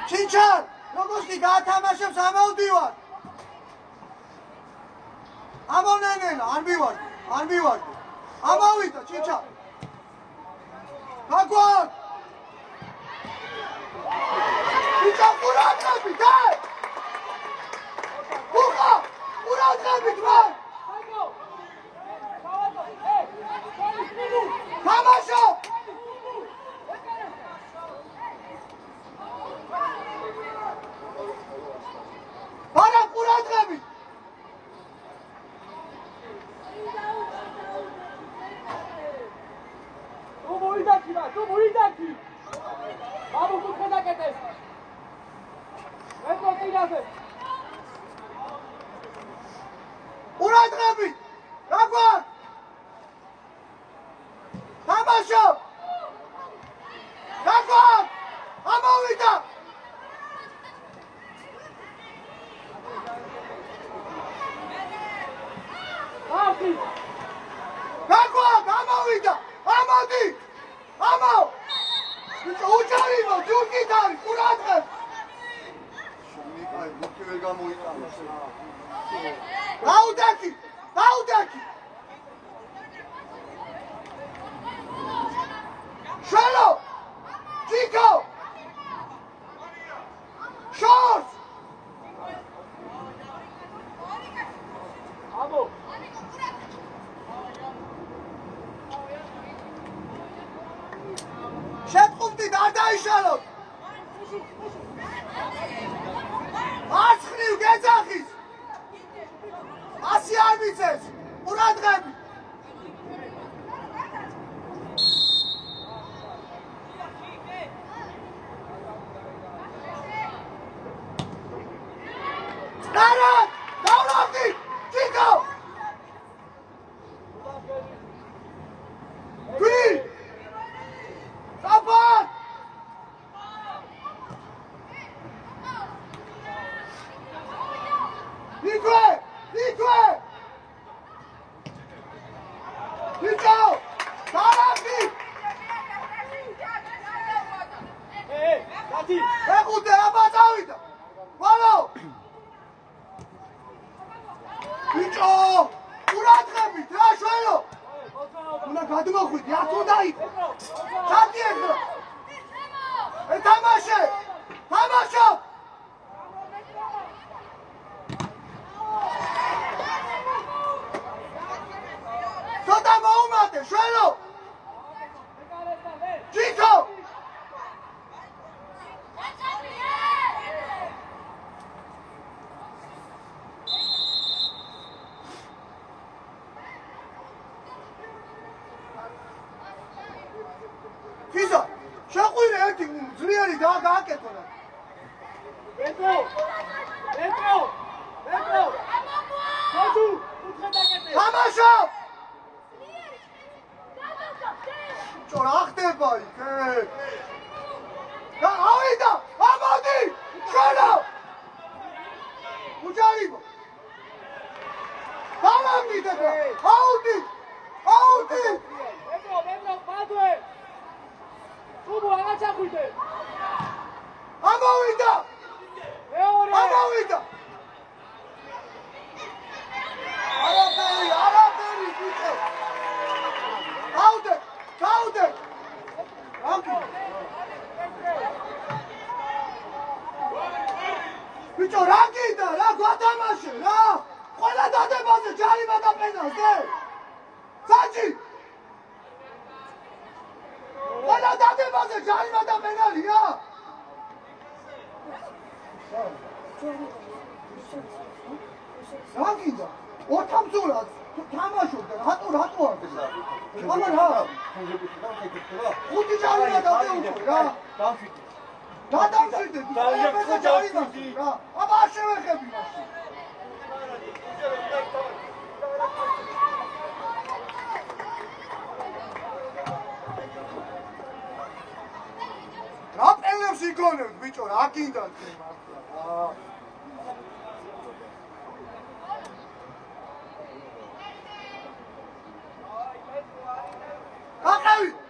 Çinçan, Rogoski gaatamaşım samaudivar. Amon nenela, anbivar. Amavita, Çinçan. Kakwan. Çinçan Murat Nabi, gel. Buka, Murat Nabi, var. Tamaşa. Bana Murat Nabi. Tu moridaki. Babu tu kheda kete. Eto kilaze. Murat Nabi. Kakwan. Tamaşa. Kakwan. Amavita. Aki. Kakwan, Amavita. Amadi. Amav. Uçarıyım o, Türkiye'den, Kur'an'dan. Şimdi ay, bu köyga moytanmış. Raudaki. Shelo. Chico. Shorts. Amo. Შეთყობდი არ დაიშალოთ. არცხრივ გეძახის. ასი არ მიწევს. ყურადღები. Stara! Davlavdi! Chico! Green! Kapat! Nikwe! Nico! Davlavdi! მეხუთე აბა წავიდა. ვალო. ბიჭო, ყურადღებით რა შველო. უნდა გადმოხვიდე, აქ უნდა იყო. ჩათი ეგრე. ეთამაშე. თამაშო. ცოტა მოუმატე, შველო. ჯიქო. ფიზა, შეყვირე ერთი ძლიერი გააკეთო რა. Petro! Joju, უთხრა დაკეთე. თამაშო! čo რა ხდება იქ? და ავიდა! ამოდი! შენო! უჯარიბო! დამამდით ეგრე! აუდი! აუდი! Petro, პადვე! თუბო აღარ ჩახვიდე! ამოვიდა! მეორე! ამოვიდა! არაფერი, ბიჭო! გაუდე! აკი! ბიჭო, რა გინდა? რა გვათამაშე, რა? ყველა დადებაზე ჯარიმა და პენალტი! საჭი! ყველა დადებაზე ჯარიმა და პენალტია! რა გინდა? ოთამძურად თამაშობდა, რატო არ გზა? აბა რა? ხუთი ჯარიმა დავდეუხე რა. დავშვიდე. რა დავშვიდე? ეს ჯარიმა რა. აბა არ შევეხები მაშინ. რა პენებს იგონებთ ბიჭო, რა გინდა თქვენ მართლა?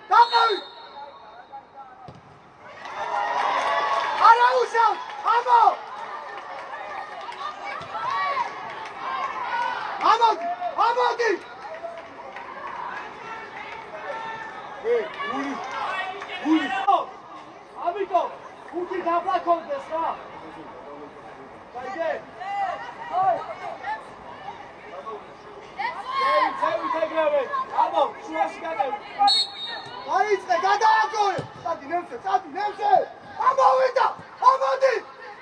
გაყევი! არა უშავ! ამო! ამოდი! გული! ამიტომ ხუთი დაბლაქონდეს რა! გაიგე? წევი, აბა, შუაში გაგევი. აიწყე, გადააგორე! წადი, ნემსე! ამოვიდა! ამოდი!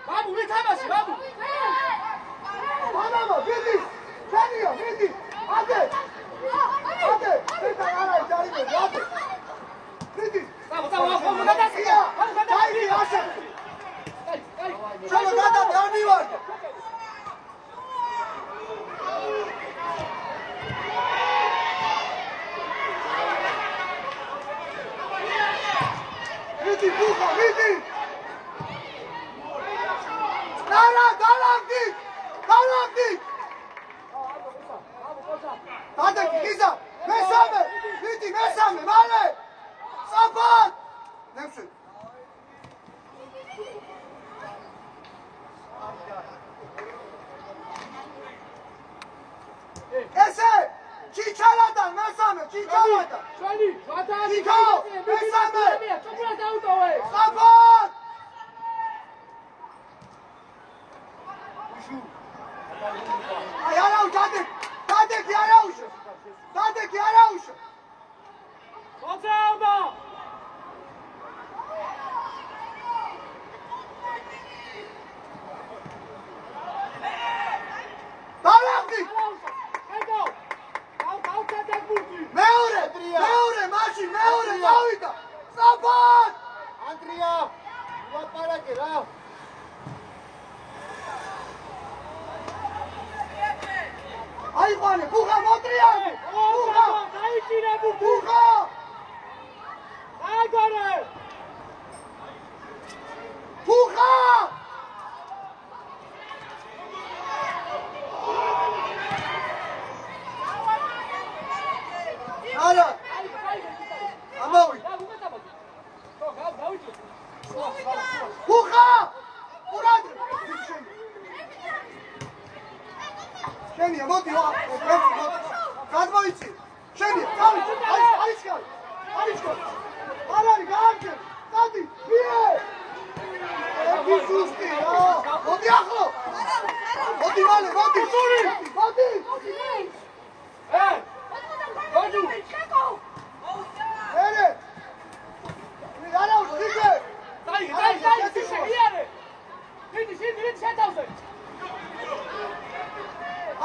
ბაბუ, ვითამაში, ბაბუ! მამამა, მიდი! შენია, მიდი! ადე! შენთან არა ჯარიმები, ადე! მიდი! გადასია! გაიგი, აშე! შენო გადადე, არ მივარდე! მიდი! დალაგდი! დადეკი, გიზა! მესამე! მიდი, მესამე, მალე! საფად! ნემსვი! ესე! ჩიჩალადან, მესამე, ჩიჩალადან! შველი, შვადანი! ჩიქო! მესამე! ჩუქურა დაუტოვე! საფად! აი, არაუშ, დადეკი, არაუშ! მოწეოდა! დალაგდი! ედო! გავცადებული! მეორე, მაშინ მეორე წავიდა! საფად! Andrea, ლაპარაკე რა. აიყვანე, ბუხა მოტრიანი! ბუხა! დაიჭირებულ! ბუხა! აგორე! ბუხა! არა! ამოვი! ხუხა ურადრე შენია მოდი გადმოიცი შენია არის არ არის გაარჩე დადი მიე ები ზუსტი რა მოდი ახლო მოდი მალე მოდი მოდი Roju! ერე მე არაუს რიგე Dai, seguire! Vedi, sentause!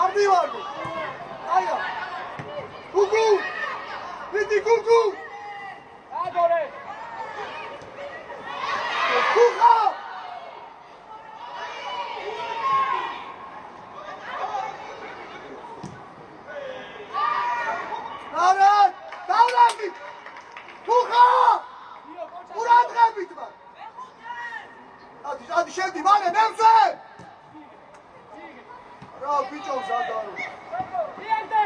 არ მივარდი აია გუგუ ვიდი გუგუ Adore! ხუხა არად დავლაბი ხუხა ურადღებით მან ადი შევდი მალე მემსვე რა ბიჭო ზადარო Niente!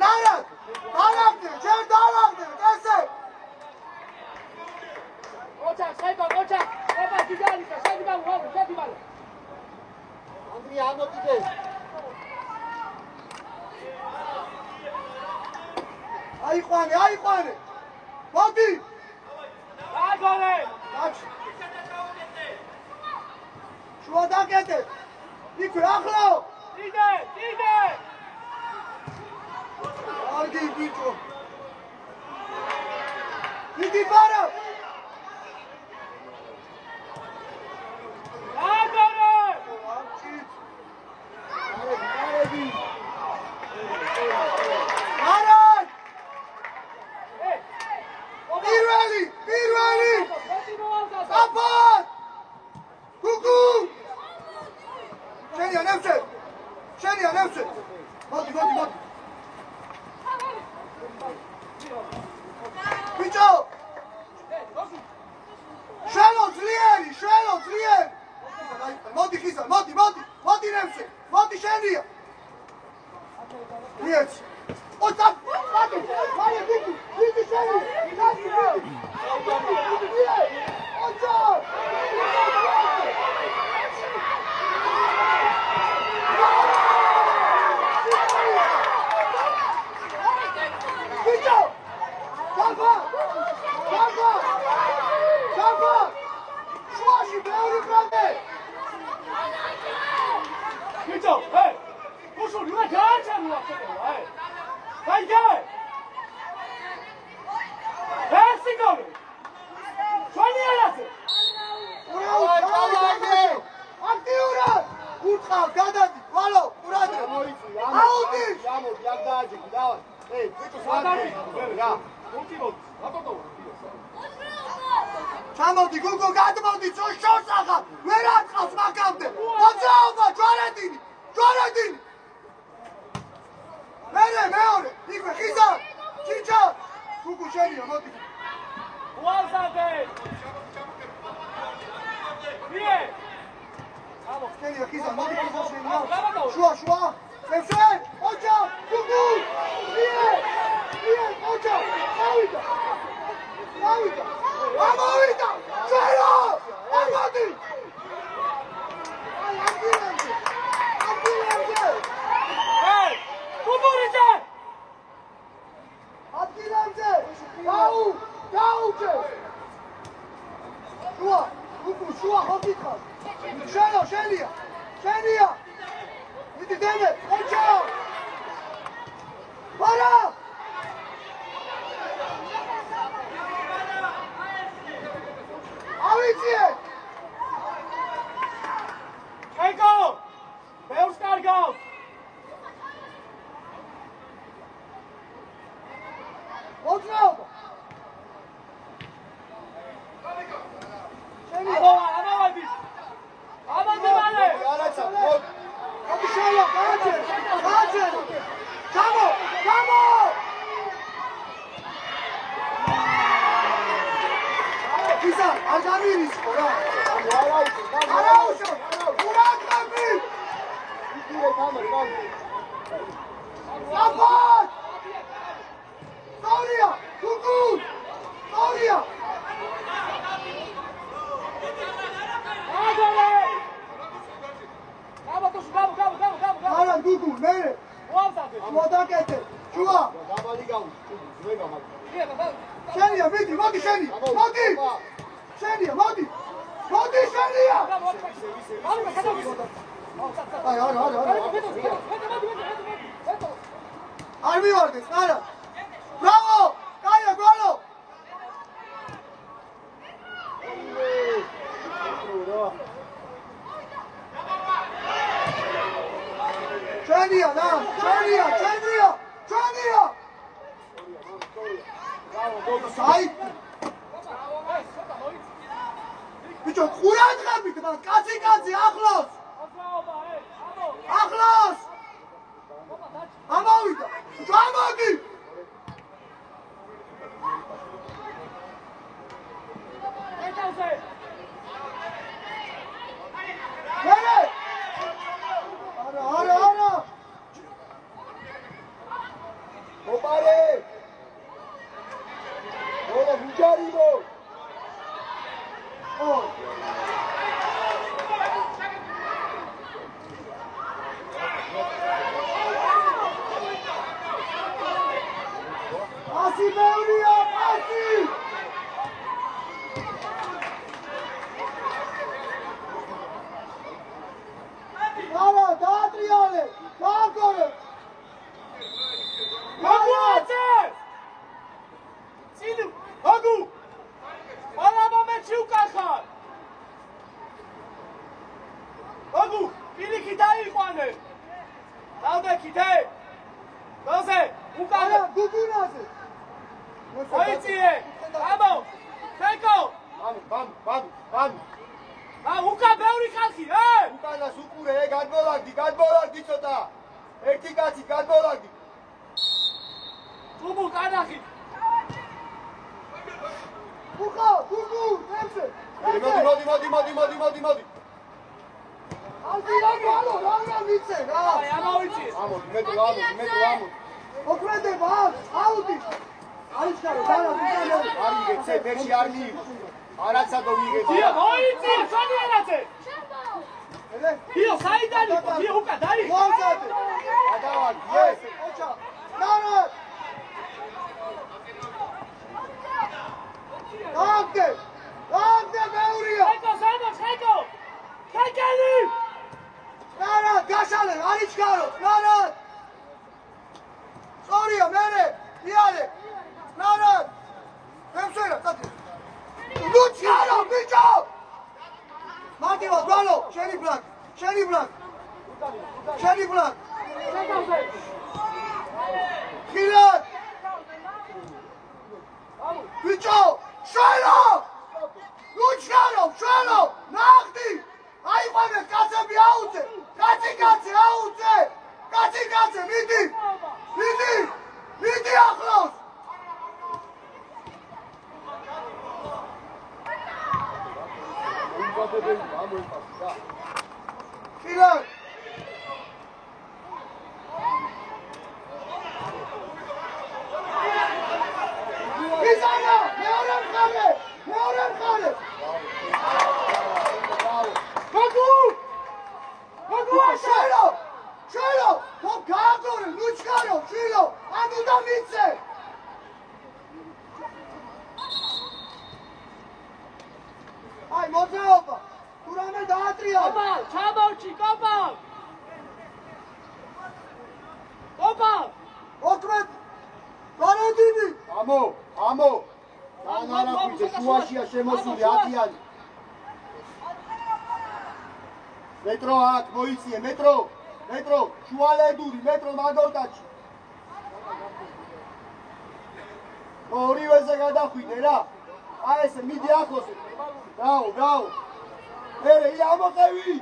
ნარად დალაგდე ჯერ დალაგდე ესე Ocha! Opa, Gigalika, senti male! Andrea, ამოდიდე. აიყვანე მოდი Adore! გაჩ შუა დაკეტე იქვე ახლო Ide! არგი ბიჭო დიდი ბარა Adore! არად Hey! პირველი Continua alzata! აპად გუგუ შენია ნევსე მოდი ბიჭო შენო ძლიერი მოდი ხიზა მოდი ნევსე მოდი შენია მიეც ოცა მოდი დიდი შენია ოცა ბიჭო გაგა შუაში ბევრი ბრანდე Vito, hey! Posso una caccia nu hey! Dai, dai! Singolo! Suoni ragazzi! აქტიურად უთყავ გადადი ვალო ურადრე აუდი გამოდი აქ დააჯექი დავარ. ბიჭო Guardate! სვადარი. რა. Ultimo, atoto! ჩამოდი გუგო გადმოდი შორს აღარ ვერ ატყავს მაგამდე მოძრაობა ჯვარედინი მეორე იქვე ხიზა ჩიჩა გუგუ შენია მოდი Guardate! Vie! შენია ხიზა მოდი გუგუ შენია შუა მესვე ოჯა გუგუ ვიე ოჯა ამოვიდა შენო ამოდი Hey! Kuburite! ადგილებზე გაუჯე შუა ხო გითხარ შენო შენია მიდი დემე ოჯა ვარა ავიციე Eko! Beus cargaus! მოძრაობა Amade male! არაცა მოდი. აბიშალა გააჩერე გამო ისა არ გამირისო რა არაუშო ურაგები იგივე გამარ. აბა სორია თუ ზრება მაგ. შენია, მიდი, მოდი შენი. მოდი. შენია, მოდი. მოდი შენია. აი, არა. არ მივარდეს, არა. ბრავო! კაია, გოლო! შენია, და, შენია. აი. ბიჭო, ყურადღებით, მაგრამ კაცი, ახლოს. ახლოს. ამოვიდა. გამოდი. არა. ოპარე. ოლა ბუჯარიბო. Pasi ბევრია, pasi! არა, დაატრიალე, დააგორე! მაგუაძე! წინუ, მაგუ! პარლამენტში უკახარ! მაგუ, პირიქით დაიყვანე! დავდექით, დოზე, უკახე! გუგუნაზე! მოიწიე! ამო! ფეკო! ბამ! უკა ბევრი ხალხი, უკანას უყურე, გადმოვარდი ცოტა! ერთი კაცი, გადმოვარდი! გუგუ, კანახი! უკა, გუგუ, თემზე! მოდი! ალდი რა გალო, რა ვიცე, რა! აი, ამოვიწიე! ამოდი, მეტრო. ოქმედება, აუდი! აიშკარო, არ იგეცე, ფერში არ მიიღო. არაცადო მიიღე. დიო, მოიწიე, შენიანაძე! დიო, საიდან იყო? დიო, უკა დაიხო! მოამზადე! გადავარდი, ეს! ოჩა! ნარა! Ამდე ბევრია! ხეკო! ხეკელი! ნარა, გაშალე, არ იჩქარო! ნარა! სწორია, მერე! იარე! ნარა! ემსვერა, წათი! ნუ ჩქარო, ბიჭო! მარტივა, გვალო! შენი ბლაკ! ხილად! ბიჭო! შვენო! ნუ ჩქარო, შვენო! ნახდი! აიყვანე, კაცები აუწე! კაცი აუწე! კაცი, მიდი! მიდი ახლოს! ხილად! იზანა! მეორე მხარე! მაგუ! შვენო! ხო გააგორე, ნუ ჩქარო, შვილო! ანუ და მიცე! აი, მოძრაობა! თუ რამე დაატრიალე! ჩამორჩი, კოპა! ოქმედ! გარანტინი! ამო! ანარაფიზე შუაშია შემოსული ათიანი. მეტრო აქ მოიწიე, მეტრო, შუალედური, მეტრო მაგორკაჩი. ორივეზე გადახვიდე რა. აი ესე მიდი ახლოს. გაო. ერე, ამოყევი.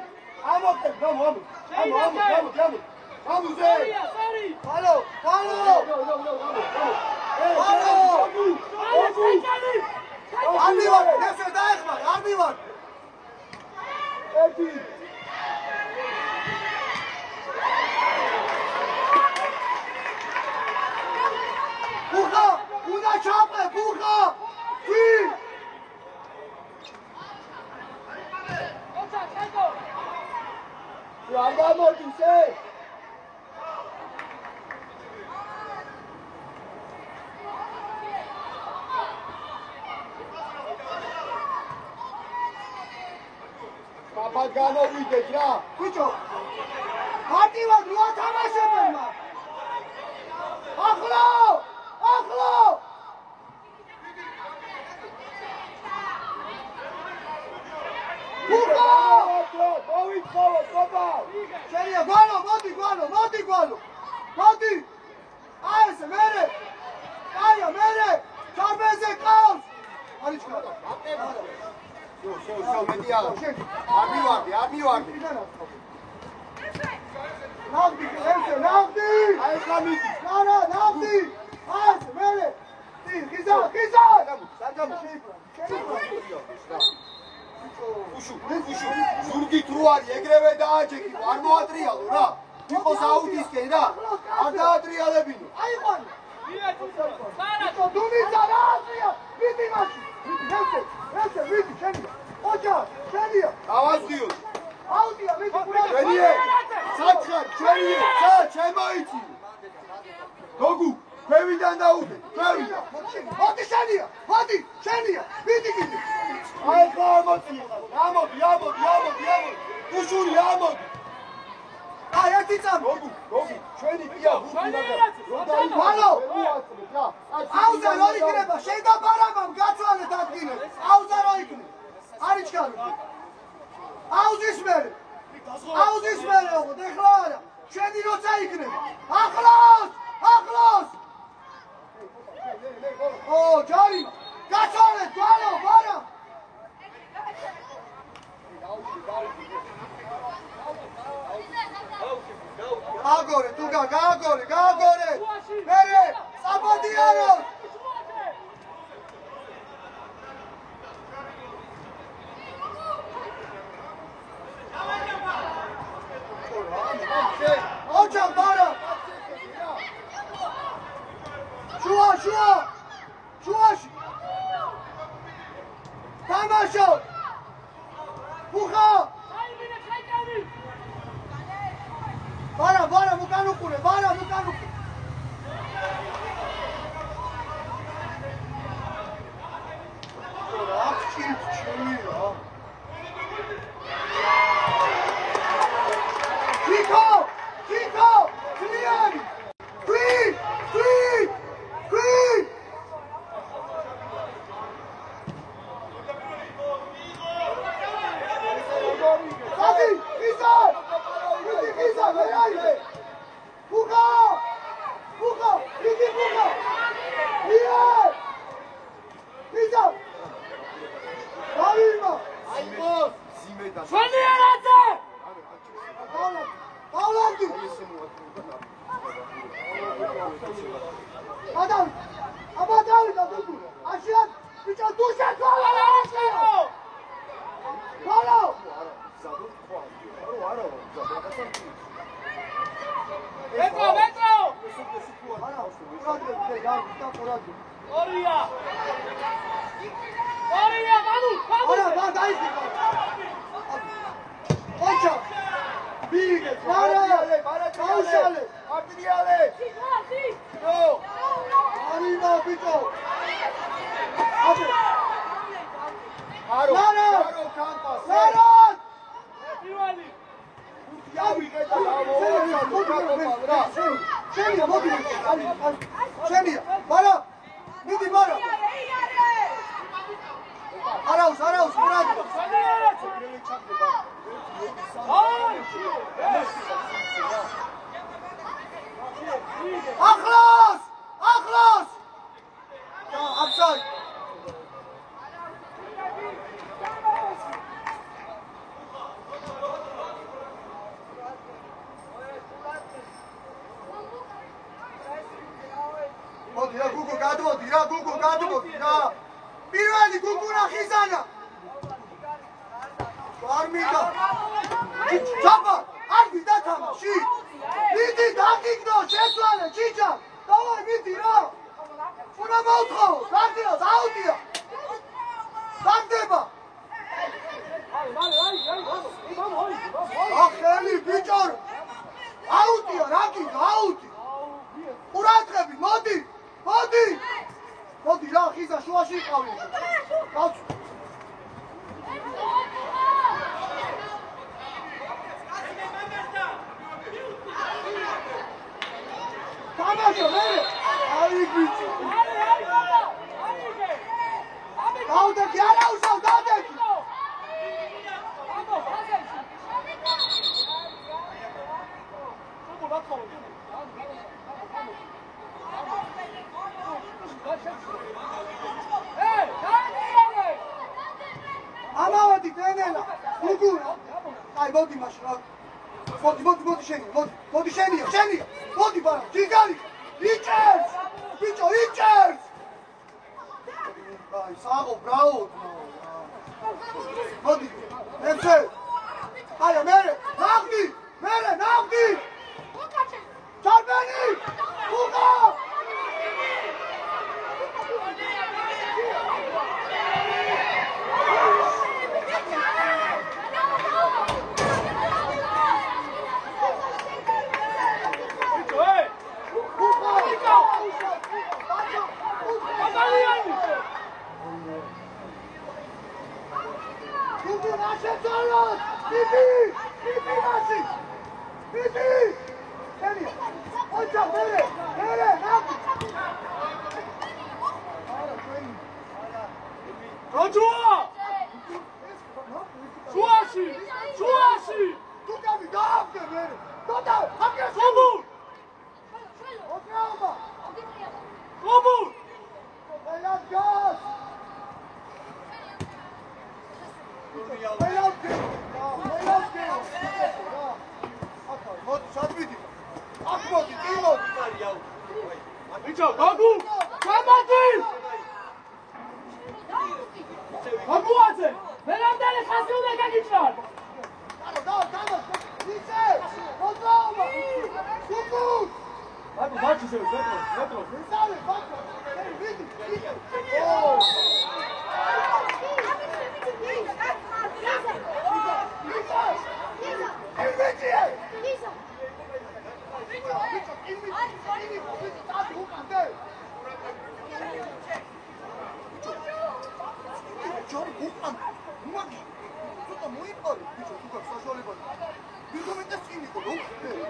ამოზე. ჰალო! არ მივარ, ესე დაეხმარ, არ მივარ! ერთი. ბუხა! უნდა ჩამყე, ბუხა! კი! არ გამოდის, ხან განოვიდეთ რა. ბიჭო მარტივად რა თამაშებენ მაგ ახლა მოვითხოვოთ ბაბა. შენია გვალო მოდი აი ეს მერე აია მერე ჩარბეზე ყავს არის ხარ შო მეტი არა არ მივარდი ნახდი აი ხა მიდი არა ნახდი აი ეს მერე ხიზა უშუ ზურგით რო არის ეგრევე დააჭექი არ მოატრიალო რა იყოს აუტისკენ რა არ დაატრიალებინო აიყვანო ბიჭო დუმიცა რა აზრია მიდი მაშინ ესე მიდი შენია ოჯა შენია დავასდიოთ აუტია მიდი შენია საცხარ შენია სა შემოიცი გოგუ ქვევიდან დაუდე ქვევიდან მოდი შენია მიდი კიდე აი ხა მოდი უშური ამოდი აი ერთი წამი გოგუ ჩვენი პია მალო აუზა რო იქნება შენდა ბარაბამ გაწვალეთ ადგილებს აუზა რო იქნება არის ჩქარო აუზის მერე ოღონდ ეხლა არა შენი როცა იქნება ახლოს ო ჯარი გაწვალეთ გვალო ბარა გააგორე თუგა გააგორე მერე საბოდიანო ოჯა ბარა შუაში თამაშო ბუხა Vara, mukanukure. Kiko, clear. Green. Hadi, Pisa, verayde. Buka. Niye? Pisa. Davima. აიბოს ზიმედან ჩვენი არაძე Pavlandi. Adam. Abadali da tutu. Aşağı. Biço duşa kola. Kola. მეტრო ორია მანუ არა დაიწყე ოჩა ბიგე არა გაუშალე არტიალე ნო არინა ბიჭო არო კანტას პირველი შენია ბარა მიდი ბარა არაუს მურადი ახლოს აბსოლ გუგუ გადმოდი რა პირველი გუგურა ხიზანა არ მინდა ჩაბა არ მინდა თამაში მიდი დაგიგდო შეცვალე ჩიჩა დავაი მიდი რა უნდა მოვთხოვო გაგდიოს აუტია დაგდება ახელი ბიჭო აუტია რა გინდა აუტი ყურადღები მოდი რა ხიზა შუაში იყავი Pacho, mere! Ai, bicho! Daude, que ara usau, daude! Amavadi, trenela! Ugura! Ai, modi mașina! Modi șenia, modi șenia, șenia! Modi, bara, gigani! Richards! Bicho, Richards! Ai, Savo, bravo! Modi, Nemce! Hai, mere! Navdi! Mere, navdi! Čarbeni! Uga! Gugu, naše colos! Bibi! Bibi naši! Bibi! Seni! Očak, mere! Mere, napi! Rođua! Čuvaši! Čuvaši! Tukaj mi, davke, mere! Dodaj! Hakre! Slobur! Okrema! Slobur! Veljat gaz! Veljat gaz! Veljat gaz! Akar, modi, sad vidimo! Ak modi, ti modi! Bićo, Gagu! Čabati! Gaguace! Velam da ne hasi uvek kagičar! Tamo! Nice! Odlama! Kukus! Ajmo, bači se, vetro! Nisane, bako! Vidi!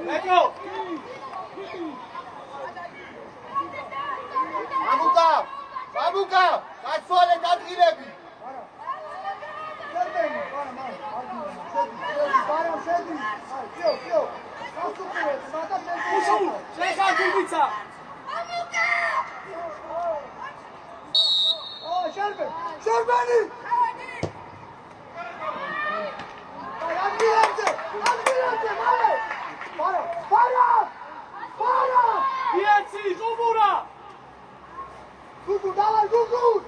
Metro! Mamuka! Gacole, dadrilები! Ušu! Šeha Dubica! Şerbeni! Admirenze! Para! Pijaci, Žubura! Gugu, davай, Gugu!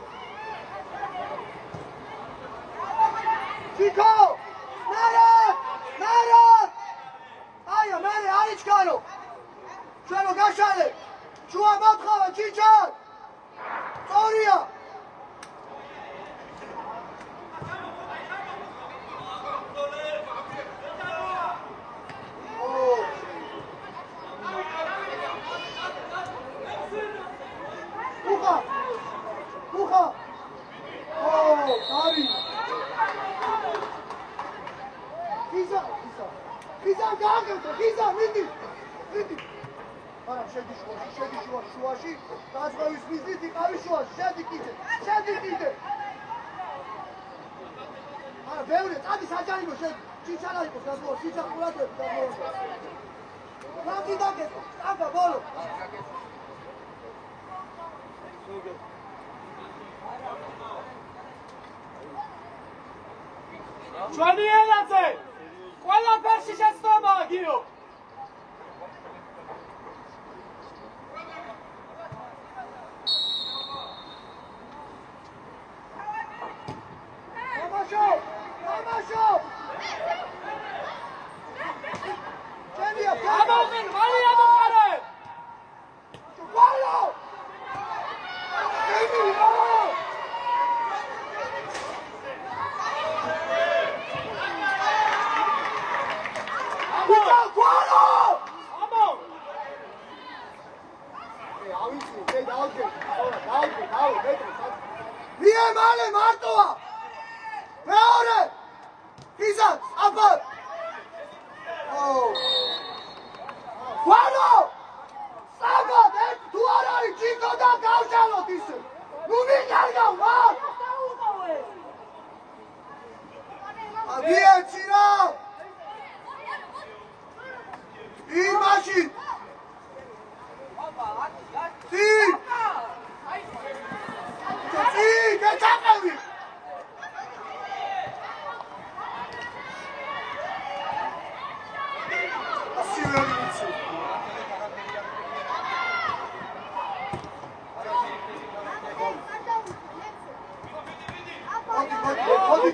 Čiko! Narod! Ajo, mene, Aričkano! Čujemo gašane! Čuvaj Motkova, Čičar! Torija! Uha! Dari! Hiza, gagătă! Hiza, mindi! Ara, ședi șuași, dați vă uspiziti, care șuași, ședi chite! Ara, veule, adi sajanimo, ședi! Ciceanimo, gazmo, cicean curată, gazmo! Lanti dake, anga, bolo! Ჩვენი ენაზე! ყველაფერში შეცდომაა, გიო! Tamaşo! Çeliye, ამოღენ, მალე ამოყარე! Valo! Niye male martoa? Meore! Izan, apar! Valo! Sagat,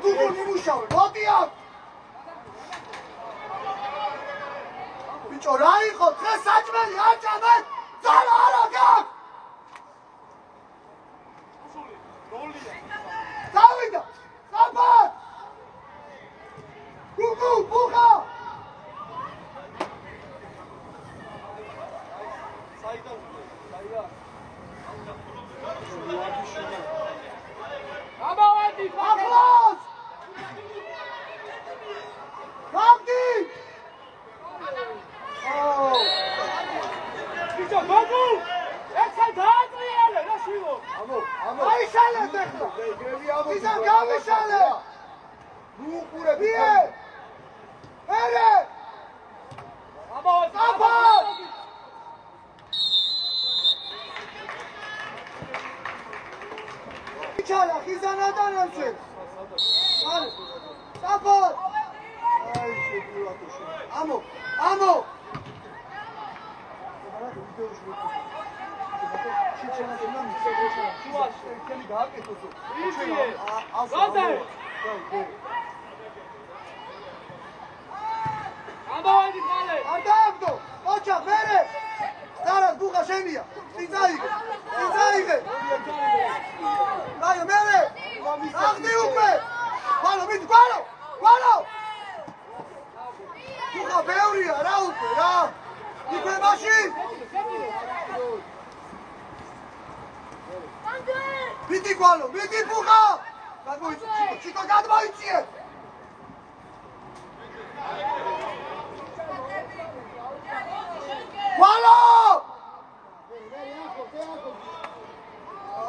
გუგუნი მუშაობ, მოდი აქ. ბიჭო, რა იყო? დღეს საჭმელი არ ჭამეთ, ძალა არა გაქვს. დავიდა, საბათ. გუგუ, ბუხა. ახლოს! გავდი! ბიჭო, გოგო! ერთხელ დაატრიალე, რა შვილო? აიშალეთ ეხლა! ისა გავიშალე! ნუ უყურებ ვიე! ერე! აბა! ჩალა ხიზანადანანცე. არის. საფოთ. აი შეგვიატოშე. ამო. ანდაბდო. ოჩა მერე. დარას ბუხა შენია. წიწაიგე. რაი მერე. აღდი უკვე. ყალო მით ყალო. ბუხა ბევრია რა უკვე რა. იქვე მაშინ. მითი ყალო, მითი ბუხა. ჩიკო გადმოიწიე. ყალო!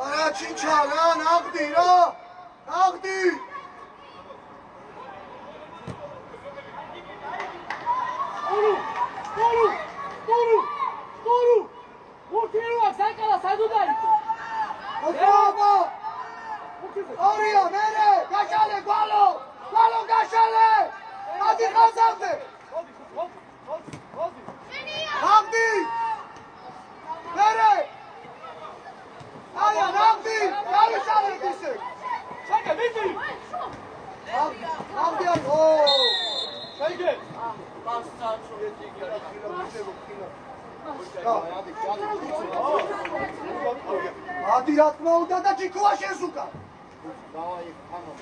არა ჩიჩა რა, ნაღდი რა. ნაღდი. გურუ! მუთიროა საკალა სადუდაიცო. აბა! ორია მერე, გაშალე ყალო! ყალო გაშალე! ადი ხაზავდე! მოდი. ნაღდი! მერე! აია ნაღდი! გავიშალე ისე! შეგე მიდი! ნაღდი არ ო! შეგე! ადი რა თქმა უნდა და ჩიქოა შენს უკან. დავაი, ანუ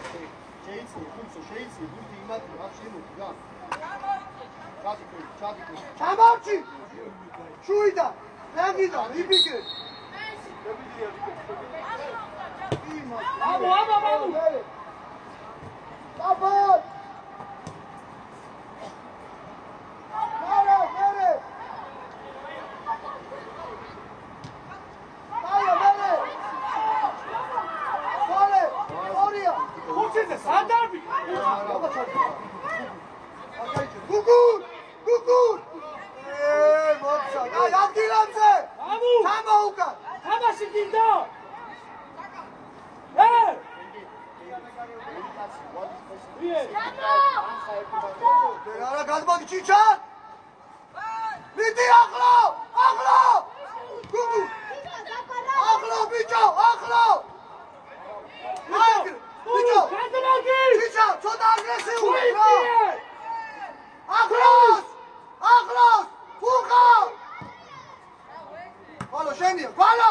შეიძლება გულთი იმათი არ შემოდი რა. ჩადიქვი. ჩამორჩი! შუიდა! ნაგიდა, იფიქრე! აბა! აბა! მერე! სოლე! ორია! ხუციზე სადარბი! გუგუ! მოცა! აი, ადგილებზე! თამა უკან! თამაში გინდა! არა გადმოდი ჩიჩა! მიდი ახლო! გუგუ! ახლო ბიჭო, ახლო! ბიჭო! ჩიჩა, ცოტა აგრესიულია რა! ახლოს! ფუხა! ყალო შენია, ყალო!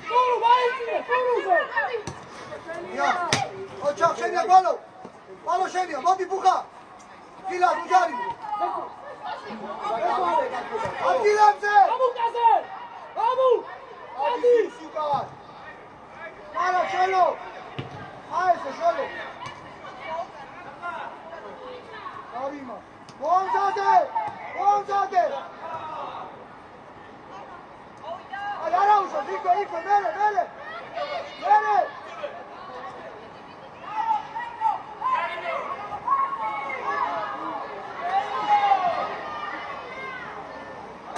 გურუ ვაიწიე, გურუზე! ოჩა შენია ყალო შენია, მოდი ფუხა! გილა გუჯარი! ადგილებზე! ამუკაზე! ადი სუკარ! ყალო შენო! აესე შოლო! დავიმა! მომზადე! აი არა უშო, იქვე, მერე!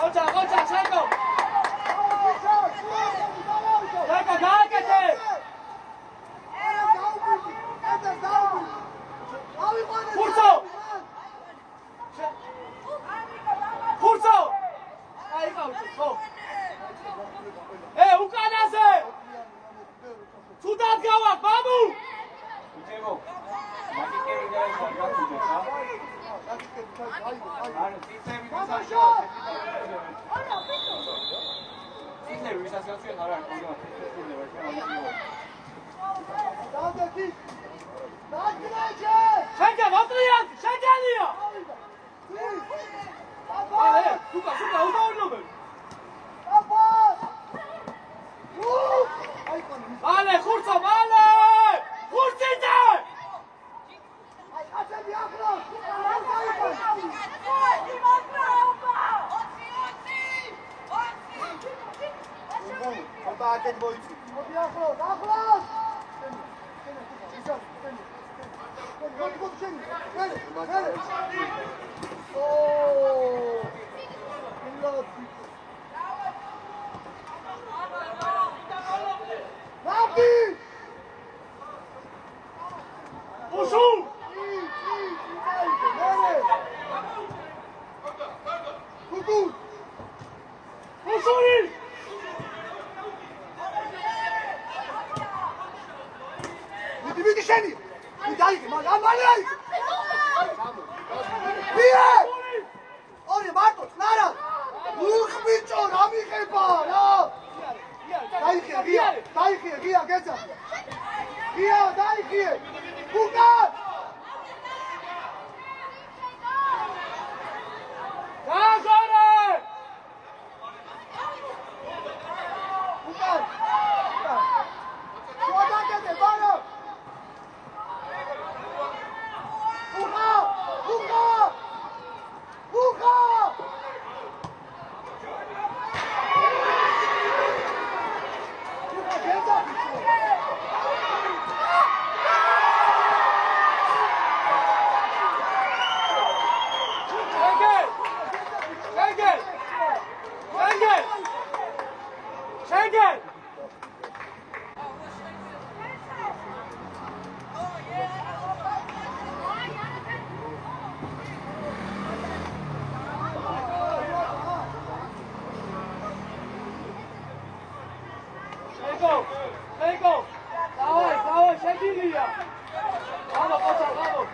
ოჩა, ჩაკო! ჩაკო, გააკეთე! ხურცო! აი გავიწე, ხო? უკანაზე! Şeker, Adrian, şekerliyor. Ale, Luka, udało mnie. Ale, Hurcom, ale! Hurcicie! Kontakte dvojicu. Uszul! Uszuli! Vidi sceni! Mi dai che ma lei! Via! Ori Marco, Nara! Bicho, Rami Kepa! No! Dai here, get up! Here, dai here! Kuka! Agora! Kuka! Joga que para! Kuka! Kuka! Kuka! Get up! Schengen! Szejko! Dawaj, Szejki ja! Brawo, Kocia, brawo!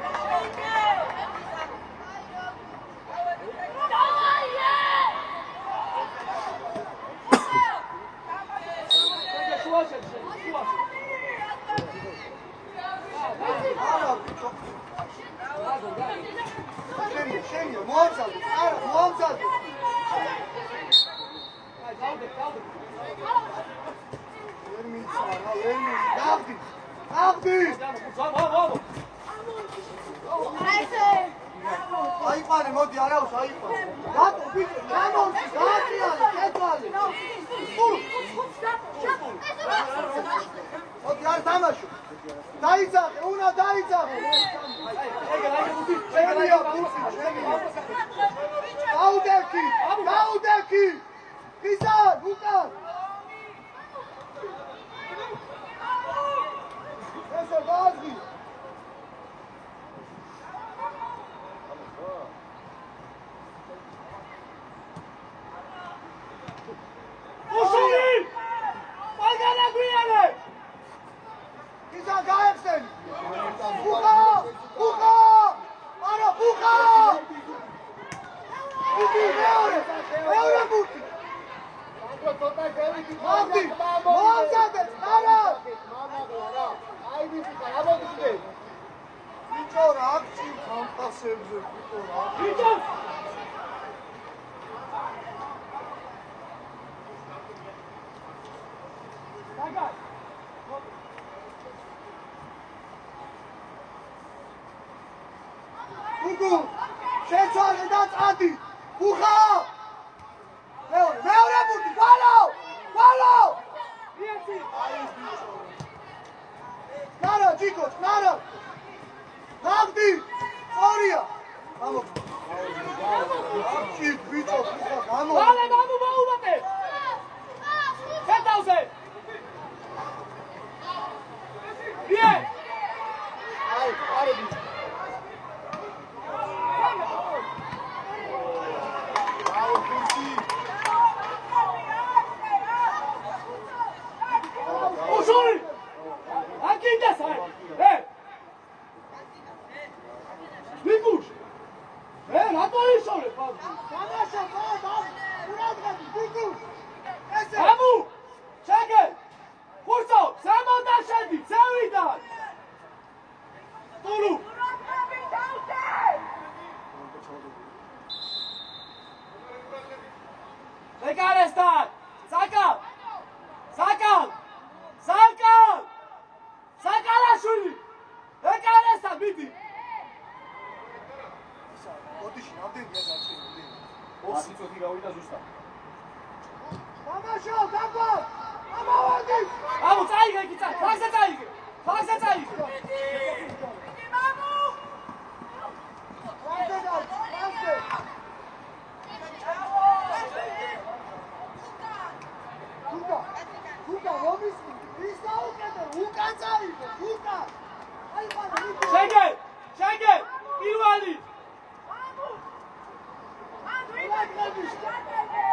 Scegli, muozzati, muozzati! Nagdi! Აიყვანე, მოდი, არაუს, აიყვანე. რატო, ბიჭო, გამომცი, გაატრიალე, კეთვალე. მოდი, არ თამაშო. დაიძახე, უნდა დაიძახე. შენია, ბურსი, შენია. გაუდექი! გიზან, უკან! ესო, გააზგი! Uszuli! Pagana Gujane! Gizan, gaexteni! Buka! Ara, buka! Buki, meore buki! Magdi, moamzade, ara! Bicho, rakci, fantasebze, bicho, rakci. Bicho! Buku, შეცვალე და წადი! ბუხა! მეორე ბუთი, გვალო! Ieti! ნარა, ჯიკო, ნარა! ნაგდი! ორია! გამო! აფჭი, ბიჭო, ბუხა, გამო! Vale, damu baubate! Ketauze! Ie! Are bicho. Uszuli! Aqui dessa! Ei! Vamos! Ei, lá tô aí, Uszuli! Vamos! Vamos! ფასაცალი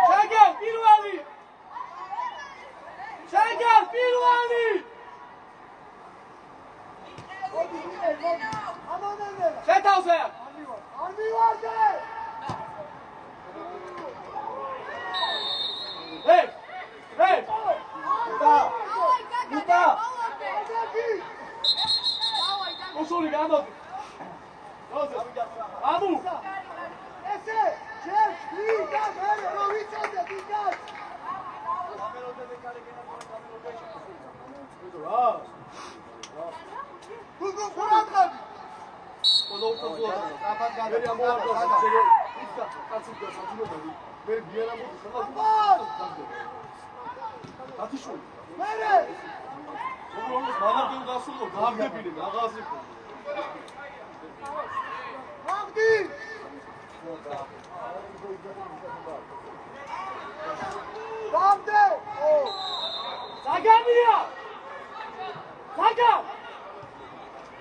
შეგე პირველი შეგე პირველი შეთავზე Ушული გამოდი. ამუ. ესე, ჯერ ვიდა მე რო ვიცოდე ვიდას. გუგუ ხურატყები. Zagamia!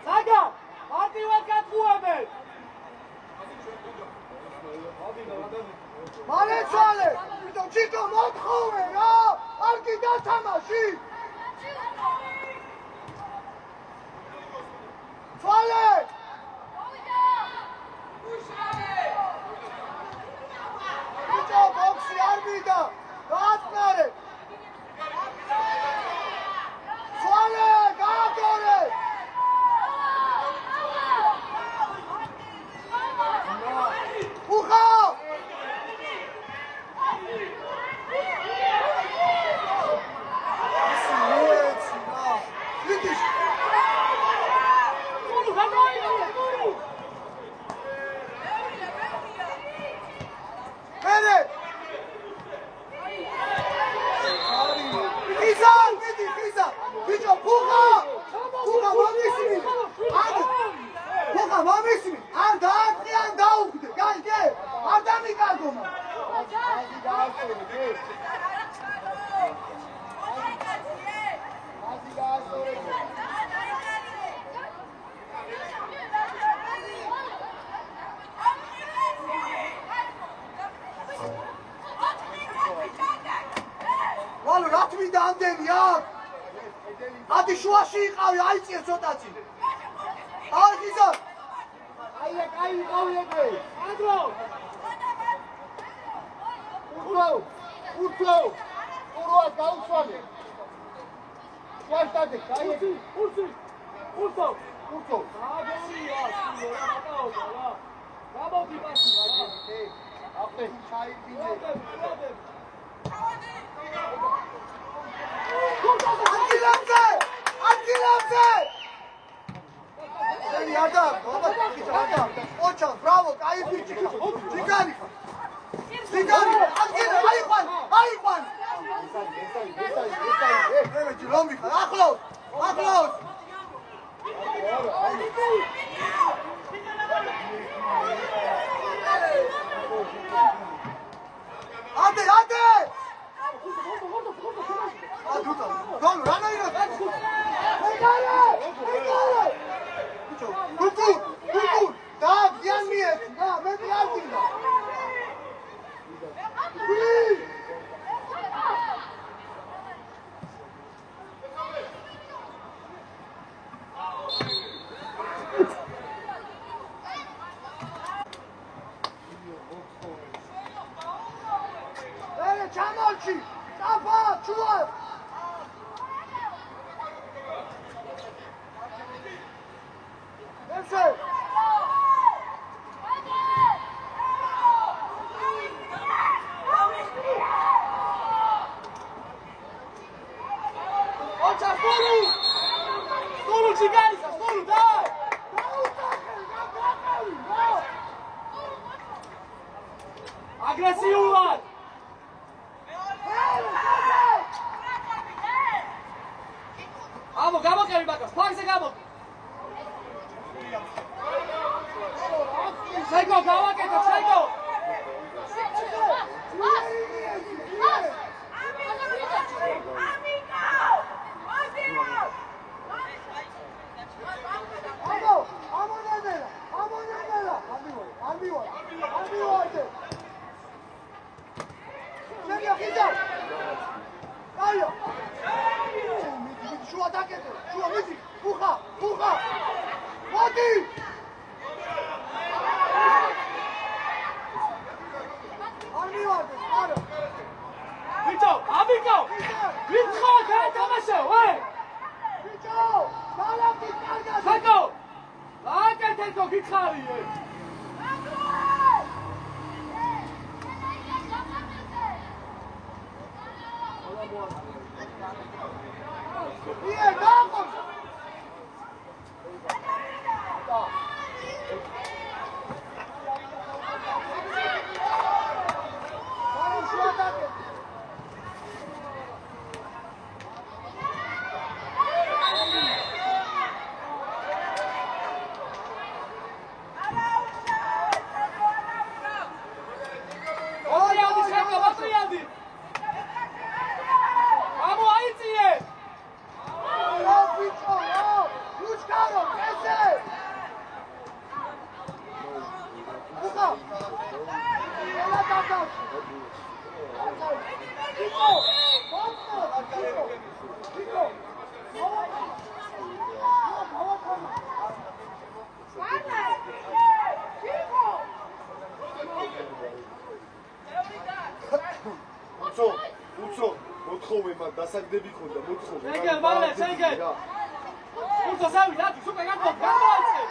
Zaga! Martiva katruabe! Maletsale! Vito Chico motkove ra! Ar gida tamashi! Fale! Vito boxi ar gida! Gaatnare! Fale! Gaatore! Uha! Vidiš! Mene! Izan! Vidi, Izan! Vidio, puha! Puha, mamisimi! Adi! Puha, mamisimi! Anda, adi, anda ugde! Gaj, ge! Anda mi gagoma! Valur, atmida ამდენი აქ! Adi შუაში იყავი, აიწიე ცოტაცი! აი ხიზა! აი იყავი ეგრე! Andro! ურთო! უროა გაუცვალე! შვარტადე, აი ეგრე! Urso! ურთო! Გამოდი პასი რა! აფე ჩაიბინე! Antilamze! Seni adam, baba adam. Oçan, bravo, kayıp bir çıkış. Zigari. Ayıkman. Evet, Rombi, aklos. Hadi! Gol, rana yürü. Megale! Kukur. Daha gelmeyet. Ha, ben geldim. Evet, Çamalçı. Kafa, çuval. Neyse. Oça, Stolu, Cigaisa, Stolu, daj! Agresívne! Amo, გაგები მაგას, ფაგზე გამოდი. შეგო, გავაკეთე, შეგო. Bicho, amigo! Bicho, ¿qué te pasa, güey? Bicho, dale que cargas. Saco. La que tengo que cargar. Bien, vamos. Vamos, su ataque. დასაგდები ხონდა მოთხოვე. შეგერ, მალე, შეგერ. უცო სავი, დათი, სუპერ გაკეთე, გამოიწე.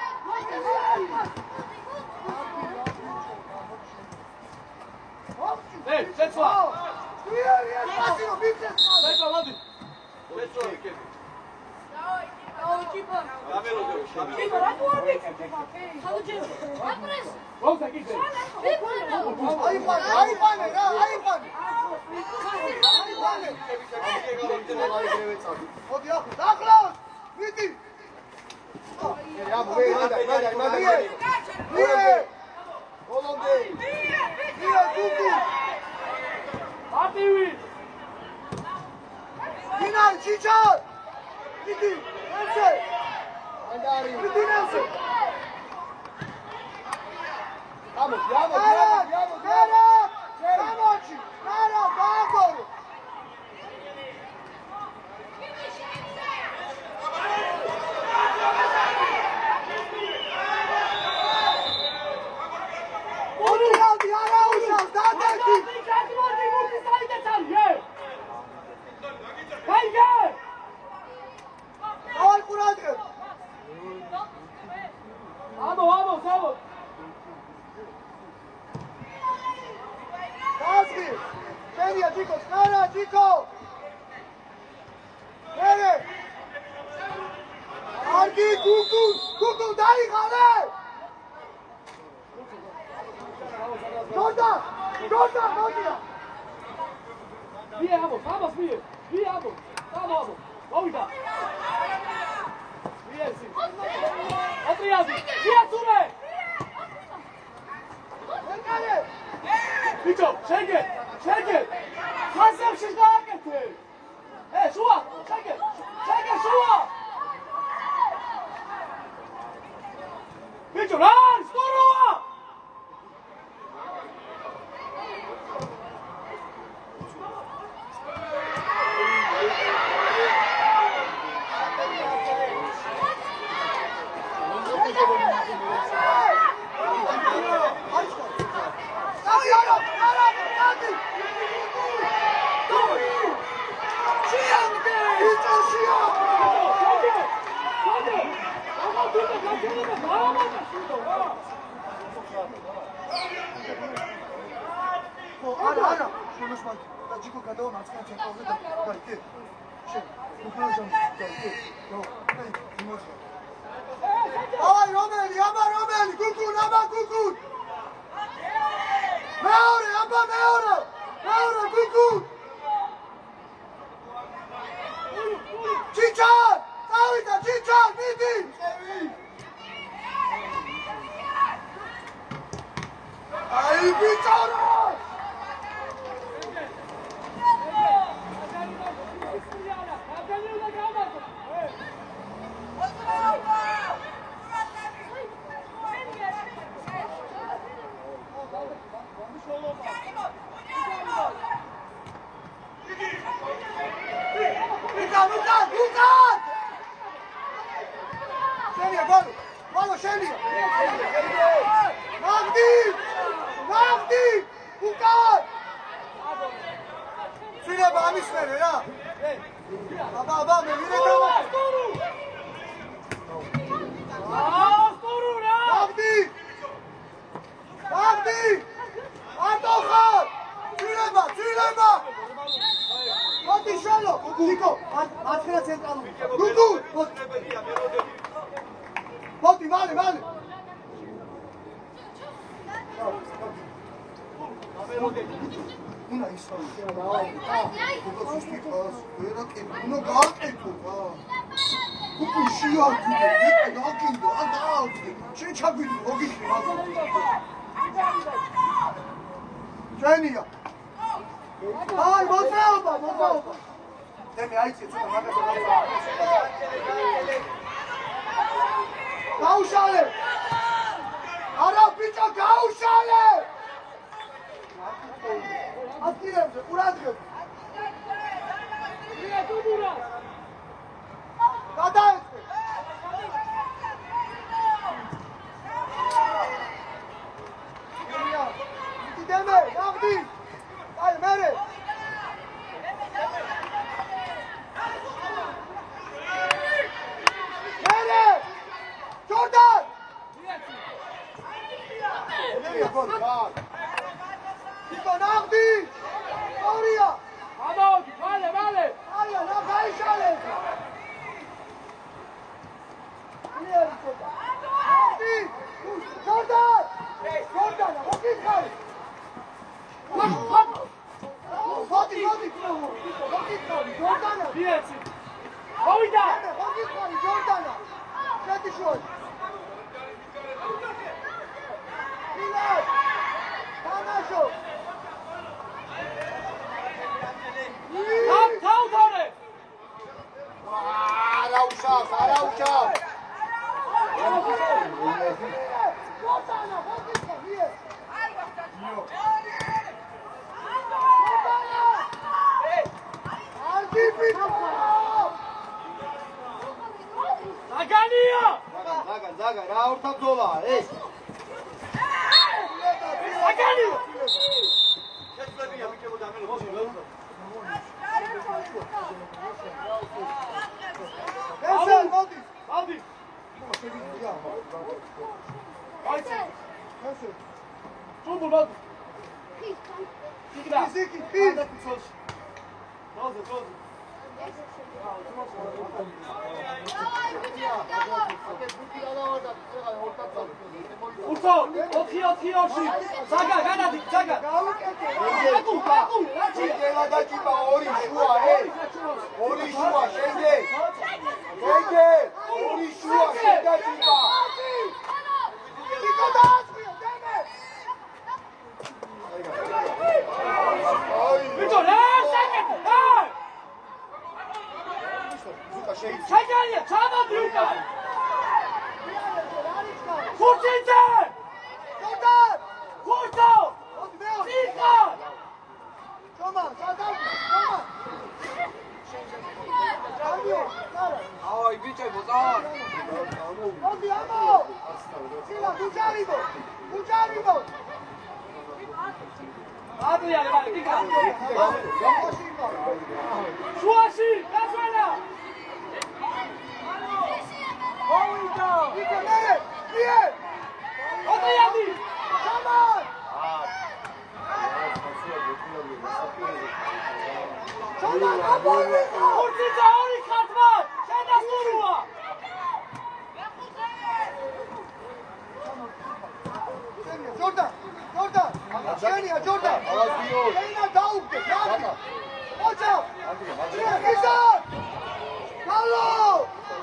ე, შეცვა. Спасибо, Виктор. შეგო, მოდი. შეცვა, კები. Давай, Чипа. Чипа, ракуарди. Адрес. როცა კიდე. აიფანე რა, აიფანე. მოდი ახლა, ახლავს. მიდი. რა მოი, ჰოლანდე. გუგუ. ატივი. დინა, ჩიჩა. მიდი. ესე. ანდარი. მიდი ნასე. ამო, გამოჩი. არა, დააგორო. მოდი, არა უშავს, დადაკი. დავай ყურადღებ. ამო. Dasgi! Seria, chicos! ¡Cara, chicos! ¡Ere! ¡Aquí, Cucu! ¡Dale, jale! ¡Corta! Bien, vamos, bien. Vamos. Oiga. Bien, sí. Otriazi. Bien, sube. ¡Venga! Bicho, შეგე. ხაზებში გააკეთე. შუა, შეგე, შუა. Bicho, რა, სტოროა. არა, შემოსმალ და ჯიკო გადავა მარცხენა ცენტრალზე და კი. უკრაინაში და კი. აი, რომელი, გუგუ, გუგუ. მეორე, გუგუ. ჩიჩა, წავიდა მიდი აი ბიჭარო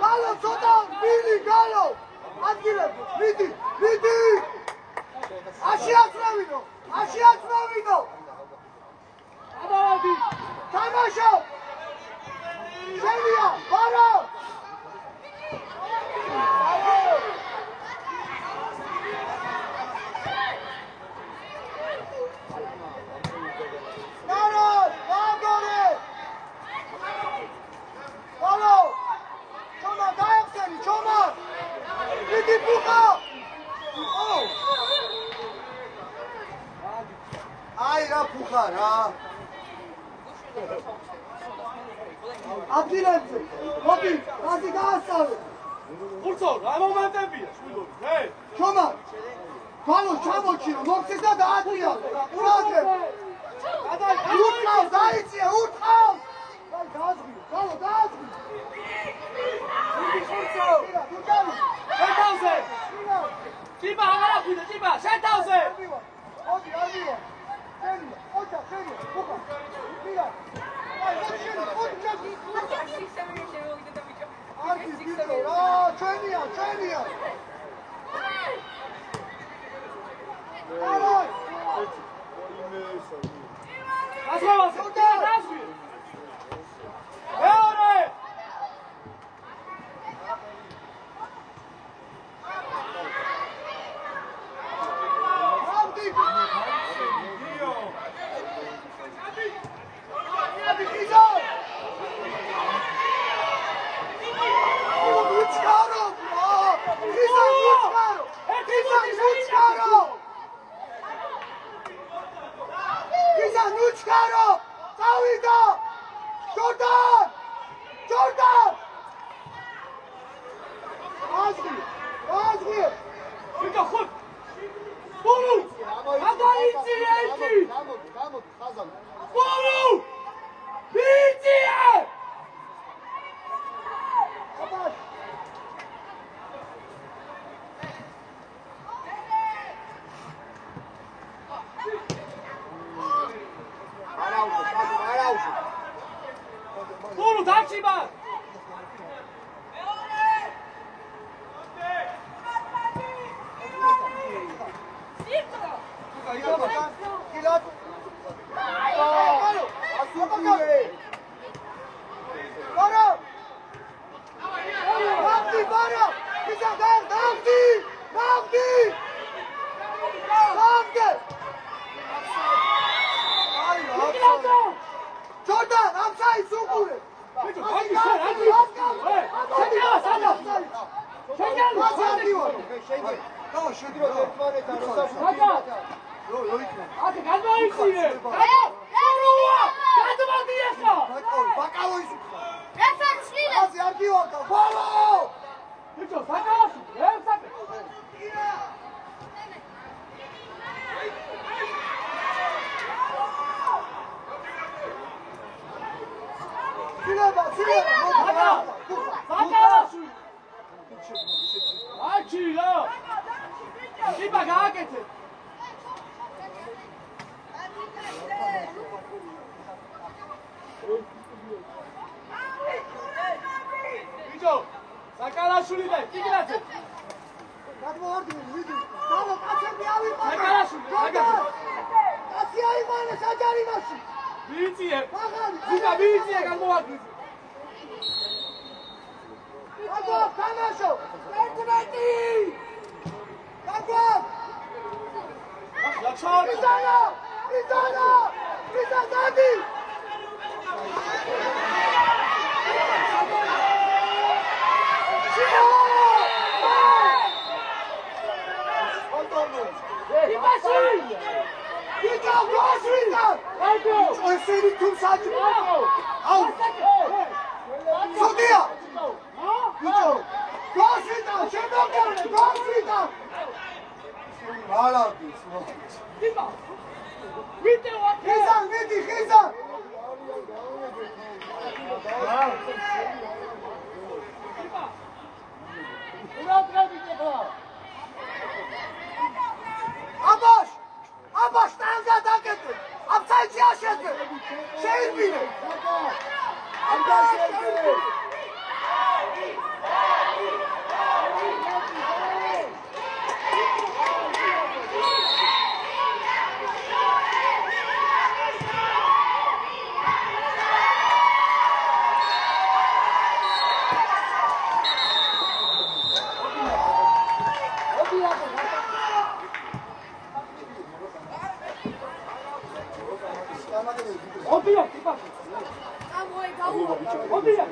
Halo, co tam? ადგილებზე. მიდი. აშიაცრავინო. აბავდი. თამაშო. შენია, ბარა. აი რა ფუხა რა ადგილებზე მოდი რაზი გაასწავლე ხურცო რა მომენტებია შვილობი ჰე ჩომა გალო ჩამოჩირო მოხსეს და დაატრიალე ურადე ურთავს დაიწია ურთავს აი გააზღვი გალო გააზღვი ხურცო შეთავზე ჭიბა აღარა ხვიდა ჭიბა შეთავზე ოდი არბივა შენია ოჯა შენია ფუხა მირა აი ოდი ჩაკი არგი გიდო რა ჩვენია აი ასავას დასვი მეორე ოდია